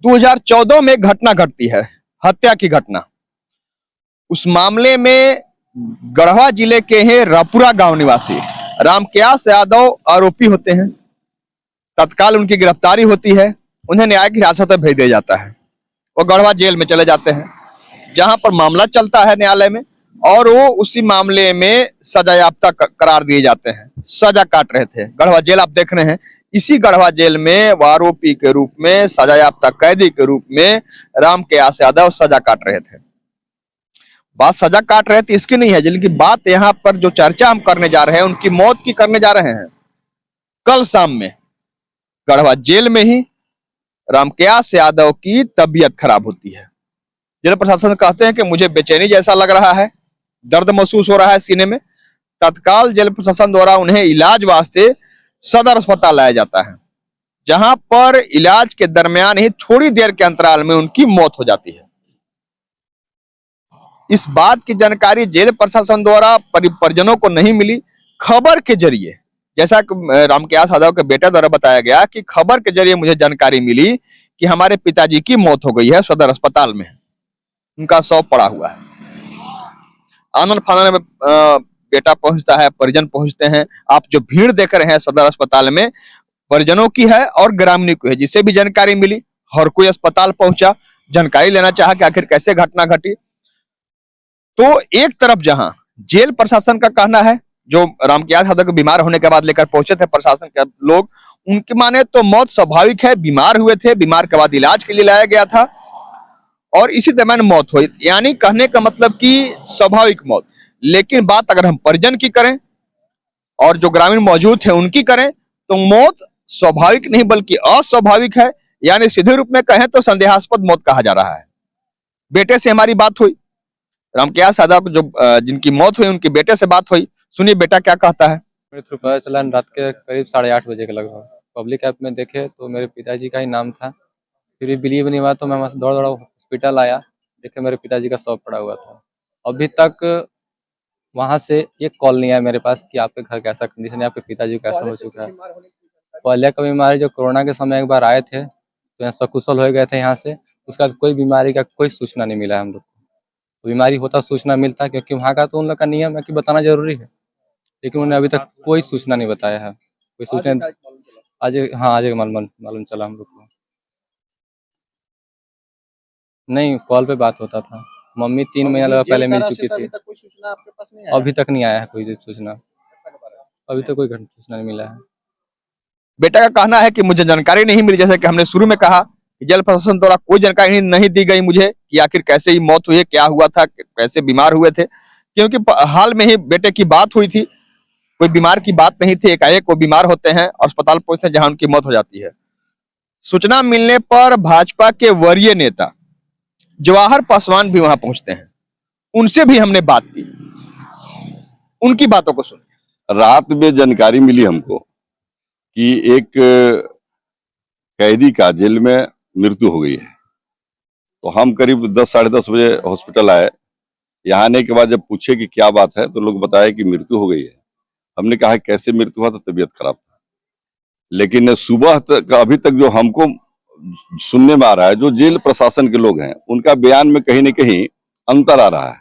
2014 में घटना घटती है, हत्या की घटना। उस मामले में गढ़वा जिले के हैं रापुरा गांव निवासी रामक्यास यादव आरोपी होते हैं। तत्काल उनकी गिरफ्तारी होती है, उन्हें न्यायिक हिरासत में भेज दिया जाता है। वो गढ़वा जेल में चले जाते हैं, जहां पर मामला चलता है न्यायालय में, और वो उसी मामले में सजायाफ्ता करार दिए जाते हैं। सजा काट रहे थे। गढ़वा जेल आप देख रहे हैं, इसी गढ़वा जेल में आरोपी के रूप में, सजायाफ्ता कैदी के रूप में रामक्यास यादव सजा काट रहे थे। बात सजा काट रहे थे इसकी नहीं है, जिनकी बात यहाँ पर जो चर्चा हम करने जा रहे हैं उनकी मौत की करने जा रहे हैं। कल शाम में गढ़वा जेल में ही रामक्यास यादव की तबीयत खराब होती है। जेल प्रशासन कहते हैं कि मुझे बेचैनी जैसा लग रहा है, दर्द महसूस हो रहा है सीने में। तत्काल जेल प्रशासन द्वारा उन्हें इलाज वास्ते सदर अस्पताल लाया जाता है, जहां पर इलाज के दरमियान ही थोड़ी देर के अंतराल में उनकी मौत हो जाती है। इस बात की जानकारी जेल प्रशासन द्वारा परिजनों को नहीं मिली। खबर के जरिए, जैसा कि रामक्यास यादव के बेटे द्वारा बताया गया कि खबर के जरिए मुझे जानकारी मिली कि हमारे पिताजी की मौत हो गई है, सदर अस्पताल में उनका शव पड़ा हुआ है। आनन फानन में बेटा पहुंचता है, परिजन पहुंचते हैं। आप जो भीड़ देख रहे हैं सदर अस्पताल में, परिजनों की है और ग्रामीणों की है। जिसे भी जानकारी मिली, हर कोई अस्पताल पहुंचा, जानकारी लेना चाहा कि आखिर कैसे घटना घटी। तो एक तरफ जहां जेल प्रशासन का कहना है, जो रामक्यास यादव के बीमार होने के बाद लेकर पहुंचे थे प्रशासन के लोग, उनके माने तो मौत स्वाभाविक है, बीमार हुए थे, बीमार के बाद इलाज के लिए लाया गया था और इसी दरमियान मौत हुई। यानी कहने का मतलब कि स्वाभाविक मौत। लेकिन बात अगर हम परिजन की करें और जो ग्रामीण मौजूद थे उनकी करें, तो मौत स्वाभाविक नहीं बल्कि अस्वाभाविक है। यानी सीधे रूप में कहें तो संदेहास्पद मौत कहा जा रहा है। बेटे से हमारी बात हुई, रामक्यास यादव जो जिनकी मौत हुई उनके बेटे से बात हुई। सुनिए बेटा क्या कहता है। मेरे थ्रू पता चला रात के करीब 8:30 बजे के लगभग पब्लिक ऐप में देखे तो मेरे पिताजी का ही नाम था। फिर भी बिलीव नहीं हुआ तो मैं दौड़ दौड़ा हॉस्पिटल आया, देखे मेरे पिताजी का शव पड़ा हुआ था। अभी तक वहां से एक कॉल नहीं आया मेरे पास कि आपके घर कैसा कंडीशन है, आपके पिताजी कैसा हो चुका है। पहले का बीमारी जो कोरोना के समय एक बार आए थे तो यहाँ सकुशल हो गए थे यहाँ से, उसका कोई बीमारी का कोई सूचना नहीं मिला है हम लोग को। बीमारी होता सूचना मिलता, क्योंकि वहाँ का तो उन लोग का नियम है कि बताना जरूरी है, लेकिन उन्हें अभी तक कोई सूचना नहीं बताया है। कोई सूचना आज, हाँ आज मालूम चला हम लोग को। नहीं, कॉल पे बात होता था। मम्मी 3 महीना लगा पहले मिल चुकी थी। अभी तक नहीं आया है कोई सूचना, अभी तक कोई सूचना नहीं मिला है। बेटा का कहना है कि मुझे जानकारी नहीं मिली, जैसे कि हमने शुरू में कहा कि जेल प्रशासन द्वारा कोई जानकारी नहीं दी गई मुझे कि आखिर कैसे ही मौत हुई है, क्या हुआ था, कैसे बीमार हुए थे। क्योंकि हाल में ही बेटे की बात हुई थी, कोई बीमार की बात नहीं थी। एकाएक वो बीमार होते हैं, अस्पताल पहुंचते हैं, जहां उनकी मौत हो जाती है। सूचना मिलने पर भाजपा के वरीय नेता जवाहर पासवान भी वहां पहुंचते हैं, उनसे भी हमने बात की, उनकी बातों को सुनिए। रात में जानकारी मिली हमको कि एक कैदी का जेल में मृत्यु हो गई है। तो हम करीब 10 साढ़े 10 बजे हॉस्पिटल आए। यहाँ आने के बाद जब पूछे कि क्या बात है, तो लोग बताए कि मृत्यु हो गई है। हमने कहा कैसे मृत्यु हुआ, तो तबीयत खराब था। लेकिन सुबह तक अभी तक जो हमको सुनने में आ रहा है, जो जेल प्रशासन के लोग हैं उनका बयान में कहीं न कहीं अंतर आ रहा है।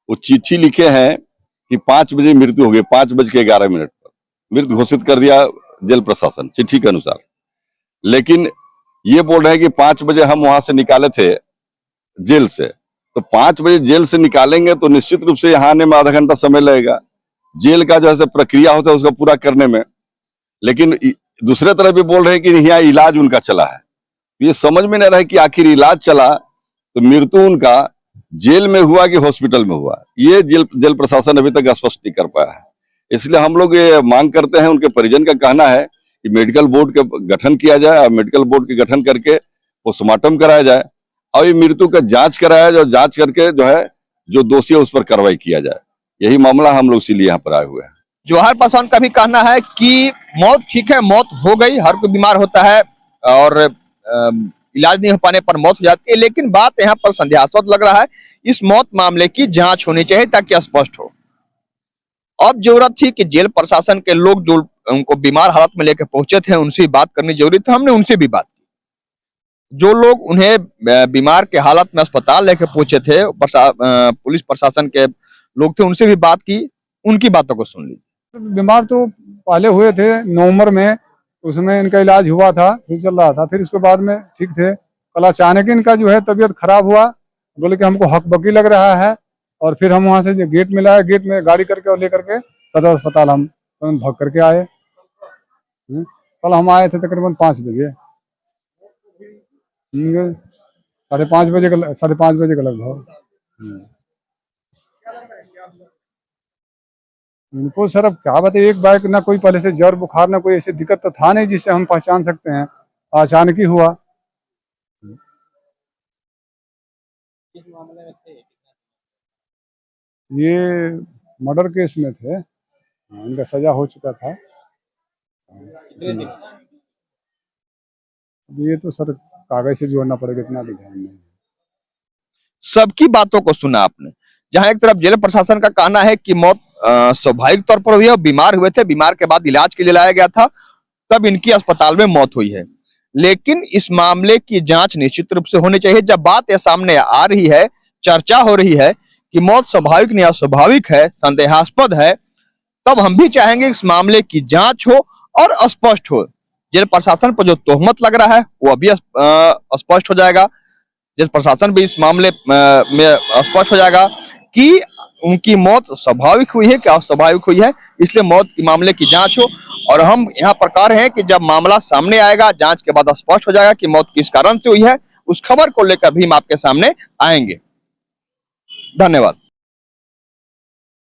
वो चिट्ठी लिखे हैं कि 5 बजे मृत्यु हो गई, 5:11 पर मृत्यु घोषित कर दिया जेल प्रशासन चिट्ठी के अनुसार। लेकिन ये बोल रहे हैं कि 5 बजे हम वहां से निकाले थे जेल से, तो 5 बजे जेल से निकालेंगे तो निश्चित रूप से यहाँ आने में आधा घंटा समय लगेगा, जेल का जो है प्रक्रिया होता है उसका पूरा करने में। लेकिन दूसरे तरफ भी बोल रहे हैं कि यहाँ इलाज उनका चला है। ये समझ में नहीं रहा है कि आखिर इलाज चला तो मृत्यु उनका जेल में हुआ कि हॉस्पिटल में हुआ। ये जेल प्रशासन अभी तक स्पष्ट नहीं कर पाया है। इसलिए हम लोग ये मांग करते हैं, उनके परिजन का कहना है कि मेडिकल बोर्ड का गठन किया जाए और मेडिकल बोर्ड के गठन करके पोस्टमार्टम कराया जाए और ये मृत्यु का जांच कराया जाए, जांच करके जो है जो दोषी है उस पर कार्रवाई किया जाए। यही मामला हम लोग इसीलिए यहाँ पर आए हुए हैं। जवाहर पासवान का भी कहना है कि मौत ठीक है, मौत हो गई, हर कोई बीमार होता है और इलाज नहीं हो पाने पर मौत हो जाती है। लेकिन बात यहाँ पर संदेहास्पद लग रहा है, इस मौत मामले की जांच होनी चाहिए ताकि स्पष्ट हो। अब जरूरत थी कि जेल प्रशासन के लोग जो उनको बीमार हालत में लेकर पहुंचे थे उनसे बात करनी जरूरी थी। हमने उनसे भी बात की। जो लोग उन्हें बीमार के हालत में अस्पताल लेके पहुंचे थे, पुलिस प्रशासन के लोग थे, उनसे भी बात की, उनकी बातों को सुन ली। बीमार तो पहले हुए थे नवंबर में, उसमें इनका इलाज हुआ था, फिर चल रहा था, फिर उसके बाद में ठीक थे। कल अचानक इनका जो है तबीयत खराब हुआ, बोले कि हमको हकबकी लग रहा है, और फिर हम वहां से जो गेट में लाए, गेट में गाड़ी करके और लेकर के सदर अस्पताल हम भाग करके आए। कल हम आए थे तकरीबन 5 बजे, 5:30 बजे का, 5:30 बजे का लगभग। इनको सर अब क्या बताइए, एक बाइक ना कोई पहले से जर बुखार ना कोई ऐसी दिक्कत तो था नहीं जिससे हम पहचान सकते हैं, अचानक ही हुआ। किस मामले में थे? ये मर्डर केस में थे, इनका सजा हो चुका था। कितने दिन? अब ये तो सर कागज से जोड़ना पड़ेगा, इतना भी ध्यान नहीं। सबकी बातों को सुना आपने। जहां एक तरफ जेल प्रशासन का कहना है कि मौत स्वाभाविक तौर पर हुई है, बीमार हुए थे, बीमार के बाद इलाज के लिए लाया गया था, तब इनकी अस्पताल में मौत हुई है। लेकिन इस मामले की जांच निश्चित रूप से होनी चाहिए। जब बात यह सामने आ रही है, चर्चा हो रही है कि मौत स्वाभाविक नहीं अस्वाभाविक है, संदेहास्पद है, तब हम भी चाहेंगे इस मामले की जांच हो और स्पष्ट हो। जेल प्रशासन पर जो तोहमत लग रहा है वो अभी स्पष्ट हो जाएगा। जेल प्रशासन भी इस मामले में स्पष्ट हो जाएगा कि उनकी मौत स्वाभाविक हुई है क्या अस्वाभाविक हुई है। इसलिए मौत के मामले की जांच हो, और हम यहाँ प्रकार हैं कि जब मामला सामने आएगा, जांच के बाद स्पष्ट हो जाएगा कि मौत किस कारण से हुई है, उस खबर को लेकर भी हम आपके सामने आएंगे। धन्यवाद।